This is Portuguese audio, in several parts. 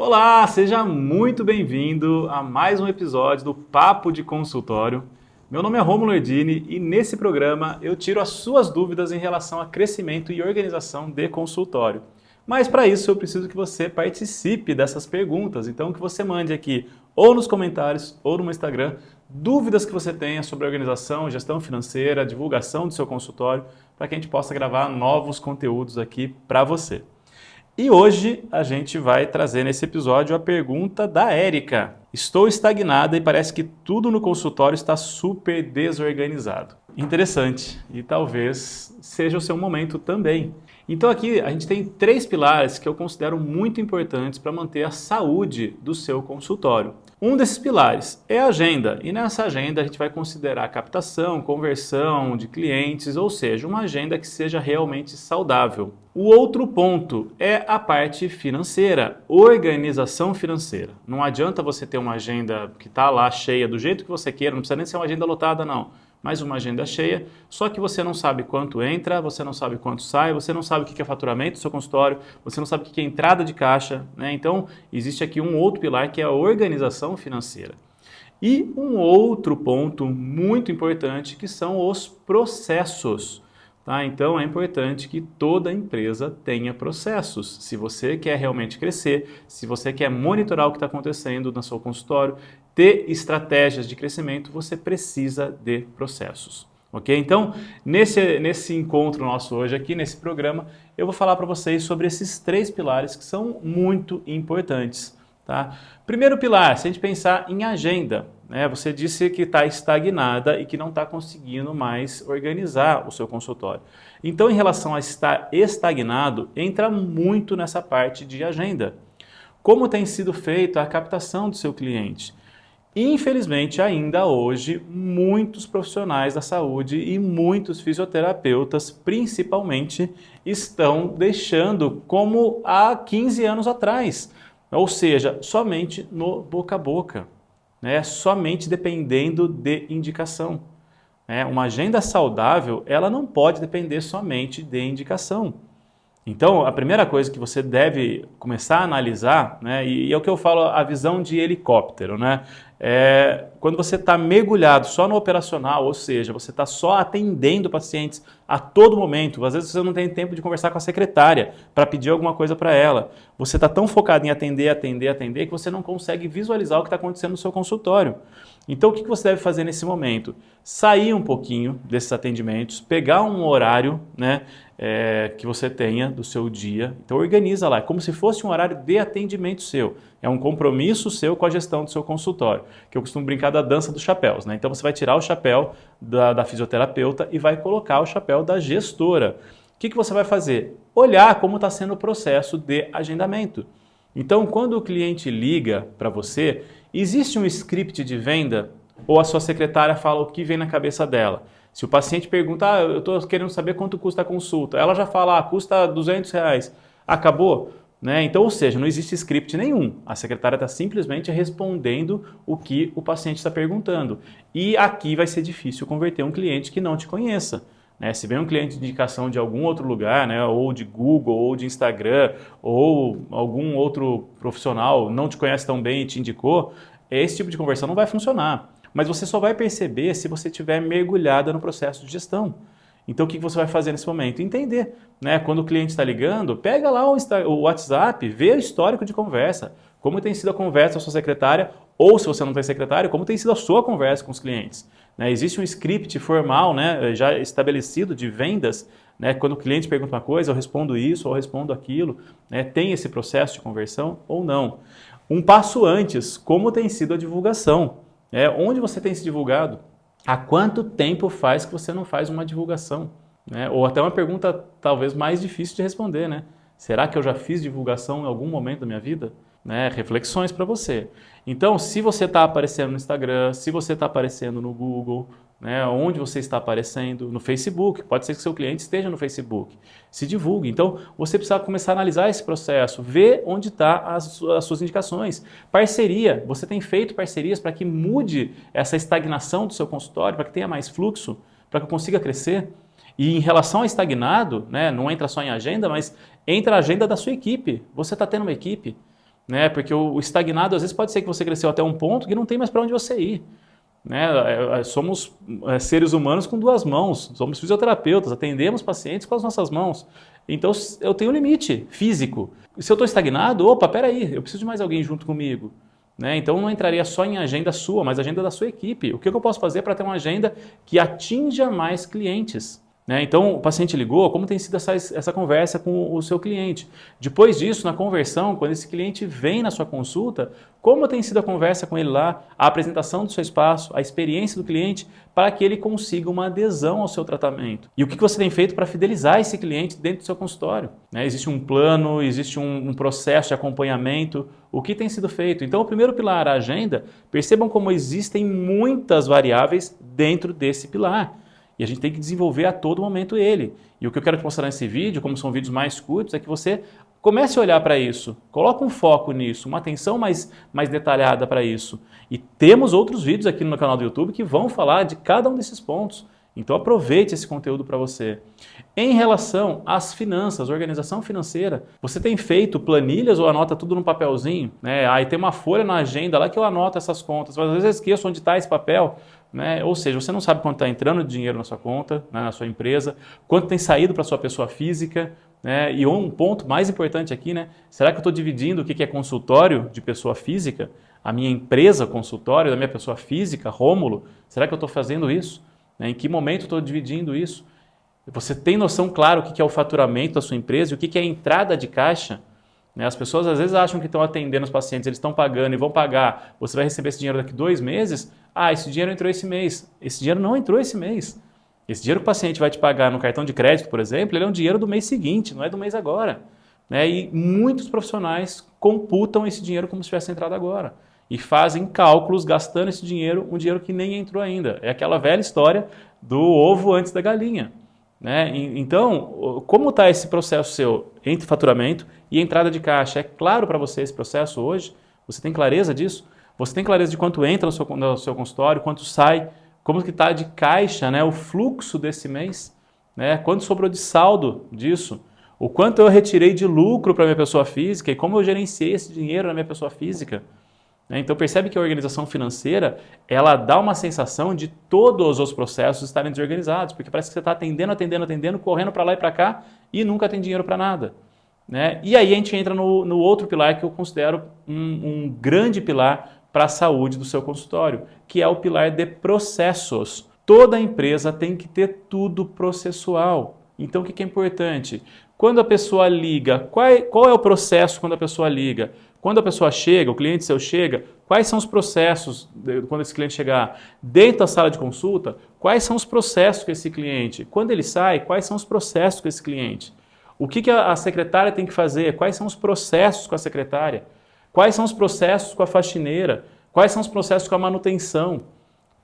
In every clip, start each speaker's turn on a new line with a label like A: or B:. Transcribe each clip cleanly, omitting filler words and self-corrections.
A: Olá, seja muito bem-vindo a mais um episódio do Papo de Consultório. Meu nome é Rômulo Erdini e nesse programa eu tiro as suas dúvidas em relação a crescimento e organização de consultório. Mas para isso eu preciso que você participe dessas perguntas, então que você mande aqui ou nos comentários ou no meu Instagram dúvidas que você tenha sobre organização, gestão financeira, divulgação do seu consultório, para que a gente possa gravar novos conteúdos aqui para você. E hoje a gente vai trazer nesse episódio a pergunta da Érica. Estou estagnada e parece que tudo no consultório está super desorganizado. Interessante, e talvez seja o seu momento também. Então aqui a gente tem 3 pilares que eu considero muito importantes para manter a saúde do seu consultório. Um desses pilares é a agenda, e nessa agenda a gente vai considerar captação, conversão de clientes, ou seja, uma agenda que seja realmente saudável. O outro ponto é a parte financeira, organização financeira. Não adianta você ter uma agenda que está lá cheia do jeito que você queira, não precisa nem ser uma agenda lotada não, mas uma agenda cheia, só que você não sabe quanto entra, você não sabe quanto sai, você não sabe o que é faturamento do seu consultório, você não sabe o que é entrada de caixa, né? Então, existe aqui um outro pilar que é a organização financeira. E um outro ponto muito importante que são os processos. Tá? Então é importante que toda empresa tenha processos. Se você quer realmente crescer, se você quer monitorar o que está acontecendo no seu consultório, ter estratégias de crescimento, você precisa de processos. Ok? Então, nesse encontro nosso hoje aqui, nesse programa, eu vou falar para vocês sobre esses 3 pilares que são muito importantes. Tá? Primeiro pilar, se a gente pensar em agenda, né? Você disse que está estagnada e que não está conseguindo mais organizar o seu consultório. Então, em relação a estar estagnado, entra muito nessa parte de agenda. Como tem sido feita a captação do seu cliente? Infelizmente, ainda hoje, muitos profissionais da saúde e muitos fisioterapeutas, principalmente, estão deixando como há 15 anos atrás. Ou seja, somente no boca a boca, né? Somente dependendo de indicação. Uma agenda saudável, ela não pode depender somente de indicação. Então, a primeira coisa que você deve começar a analisar, né, e é o que eu falo, a visão de helicóptero, né, quando você está mergulhado só no operacional, ou seja, você está só atendendo pacientes a todo momento, às vezes você não tem tempo de conversar com a secretária para pedir alguma coisa para ela, você está tão focado em atender, que você não consegue visualizar o que está acontecendo no seu consultório. Então, o que você deve fazer nesse momento? Sair um pouquinho desses atendimentos, pegar um horário, né, que você tenha do seu dia. Então, organiza lá, como se fosse um horário de atendimento seu. É um compromisso seu com a gestão do seu consultório, que eu costumo brincar da dança dos chapéus, né? Então, você vai tirar o chapéu da fisioterapeuta e vai colocar o chapéu da gestora. O que você vai fazer? Olhar como está sendo o processo de agendamento. Então, quando o cliente liga para você, existe um script de venda ou a sua secretária fala o que vem na cabeça dela? Se o paciente pergunta, eu estou querendo saber quanto custa a consulta, ela já fala, custa R$200, acabou? Né? Então, ou seja, não existe script nenhum. A secretária está simplesmente respondendo o que o paciente está perguntando. E aqui vai ser difícil converter um cliente que não te conheça. Se vem um cliente de indicação de algum outro lugar, né, ou de Google, ou de Instagram, ou algum outro profissional não te conhece tão bem e te indicou, esse tipo de conversão não vai funcionar. Mas você só vai perceber se você estiver mergulhada no processo de gestão. Então, o que você vai fazer nesse momento? Entender. Né? Quando o cliente está ligando, pega lá o WhatsApp, vê o histórico de conversa. Como tem sido a conversa com a sua secretária, ou se você não tem secretária, como tem sido a sua conversa com os clientes. Existe um script formal, né, já estabelecido de vendas, né, quando o cliente pergunta uma coisa, eu respondo isso ou eu respondo aquilo, né, tem esse processo de conversão ou não. Um passo antes, como tem sido a divulgação? Onde você tem se divulgado? Há quanto tempo faz que você não faz uma divulgação? Ou até uma pergunta talvez mais difícil de responder, né? Será que eu já fiz divulgação em algum momento da minha vida? Reflexões para você. Então, se você está aparecendo no Instagram, se você está aparecendo no Google, onde você está aparecendo, no Facebook, pode ser que seu cliente esteja no Facebook, se divulgue. Então, você precisa começar a analisar esse processo, ver onde estão as suas indicações. Parceria, você tem feito parcerias para que mude essa estagnação do seu consultório, para que tenha mais fluxo, para que eu consiga crescer? E em relação ao estagnado, não entra só em agenda, mas entra a agenda da sua equipe. Você está tendo uma equipe? né? Porque o estagnado, às vezes, pode ser que você cresceu até um ponto que não tem mais para onde você ir. Né? Somos seres humanos com duas mãos, somos fisioterapeutas, atendemos pacientes com as nossas mãos. Então eu tenho um limite físico. Se eu estou estagnado, opa, peraí, eu preciso de mais alguém junto comigo. Né? Então não entraria só em agenda sua, mas agenda da sua equipe. O que eu posso fazer para ter uma agenda que atinja mais clientes? Né? Então o paciente ligou, como tem sido essa conversa com o seu cliente? Depois disso, na conversão, quando esse cliente vem na sua consulta, como tem sido a conversa com ele lá, a apresentação do seu espaço, a experiência do cliente, para que ele consiga uma adesão ao seu tratamento. E o que você tem feito para fidelizar esse cliente dentro do seu consultório? Né? Existe um plano, existe um processo de acompanhamento, o que tem sido feito? Então o primeiro pilar, a agenda, percebam como existem muitas variáveis dentro desse pilar. E a gente tem que desenvolver a todo momento ele. E o que eu quero te mostrar nesse vídeo, como são vídeos mais curtos, é que você comece a olhar para isso. Coloque um foco nisso, uma atenção mais detalhada para isso. E temos outros vídeos aqui no canal do YouTube que vão falar de cada um desses pontos. Então aproveite esse conteúdo para você. Em relação às finanças, organização financeira, você tem feito planilhas ou anota tudo num papelzinho? Né? Aí tem uma folha na agenda lá que eu anoto essas contas, mas às vezes eu esqueço onde está esse papel. Né? Ou seja, você não sabe quanto está entrando de dinheiro na sua conta, né, na sua empresa, quanto tem saído para a sua pessoa física, né? E um ponto mais importante aqui, né? Será que eu estou dividindo o que é consultório de pessoa física, a minha empresa consultório da minha pessoa física, Rômulo? Será que eu estou fazendo isso? Né? Em que momento eu estou dividindo isso? Você tem noção, claro, o que é o faturamento da sua empresa e o que é a entrada de caixa? Né? As pessoas às vezes acham que estão atendendo os pacientes, eles estão pagando e vão pagar, você vai receber esse dinheiro daqui 2 meses, esse dinheiro entrou esse mês. Esse dinheiro não entrou esse mês. Esse dinheiro que o paciente vai te pagar no cartão de crédito, por exemplo, ele é um dinheiro do mês seguinte, não é do mês agora. Né? E muitos profissionais computam esse dinheiro como se tivesse entrado agora. E fazem cálculos gastando esse dinheiro, um dinheiro que nem entrou ainda. É aquela velha história do ovo antes da galinha. Né? Então, como está esse processo seu entre faturamento e entrada de caixa? É claro para você esse processo hoje? Você tem clareza disso? Você tem clareza de quanto entra no seu consultório, quanto sai, como que está de caixa, né? O fluxo desse mês, né? Quanto sobrou de saldo disso? O quanto eu retirei de lucro para a minha pessoa física e como eu gerenciei esse dinheiro na minha pessoa física? Então percebe que a organização financeira, ela dá uma sensação de todos os processos estarem desorganizados, porque parece que você está atendendo, correndo para lá e para cá e nunca tem dinheiro para nada. Né? E aí a gente entra no outro pilar que eu considero um grande pilar para a saúde do seu consultório, que é o pilar de processos. Toda empresa tem que ter tudo processual. Então o que é importante? Quando a pessoa liga, qual é o processo quando a pessoa liga? Quando a pessoa chega, o cliente seu chega, quais são os processos quando esse cliente chegar dentro da sala de consulta? Quais são os processos com esse cliente? Quando ele sai, quais são os processos com esse cliente? O que a secretária tem que fazer? Quais são os processos com a secretária? Quais são os processos com a faxineira? Quais são os processos com a manutenção?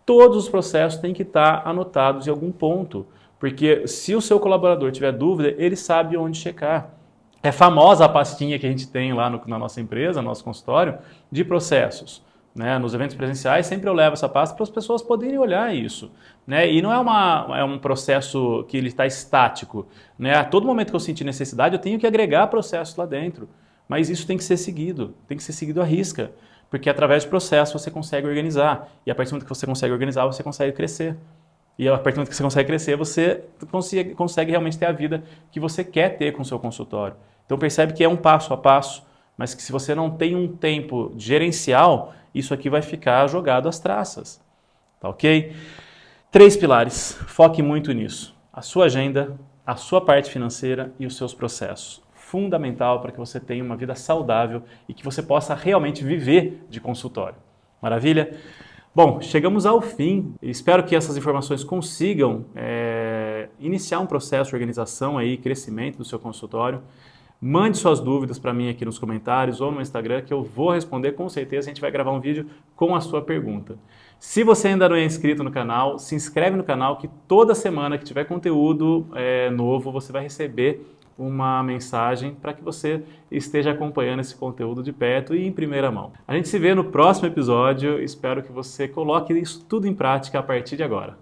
A: Todos os processos têm que estar anotados em algum ponto, porque se o seu colaborador tiver dúvida, ele sabe onde checar. É famosa a pastinha que a gente tem lá na nossa empresa, no nosso consultório, de processos. Né? Nos eventos presenciais, sempre eu levo essa pasta para as pessoas poderem olhar isso. Né? E não é um processo que ele está estático. Né? A todo momento que eu sentir necessidade, eu tenho que agregar processos lá dentro. Mas isso tem que ser seguido à risca. Porque através de processo você consegue organizar. E a partir do momento que você consegue organizar, você consegue crescer. E a partir do momento que você consegue crescer, você consegue realmente ter a vida que você quer ter com o seu consultório. Então percebe que é um passo a passo, mas que se você não tem um tempo gerencial, isso aqui vai ficar jogado às traças. Tá ok? 3 pilares. Foque muito nisso. A sua agenda, a sua parte financeira e os seus processos. Fundamental para que você tenha uma vida saudável e que você possa realmente viver de consultório. Maravilha? Bom, chegamos ao fim. Espero que essas informações consigam iniciar um processo de organização e crescimento do seu consultório. Mande suas dúvidas para mim aqui nos comentários ou no Instagram que eu vou responder com certeza. A gente vai gravar um vídeo com a sua pergunta. Se você ainda não é inscrito no canal, se inscreve no canal que toda semana que tiver conteúdo novo você vai receber uma mensagem para que você esteja acompanhando esse conteúdo de perto e em primeira mão. A gente se vê no próximo episódio. Espero que você coloque isso tudo em prática a partir de agora.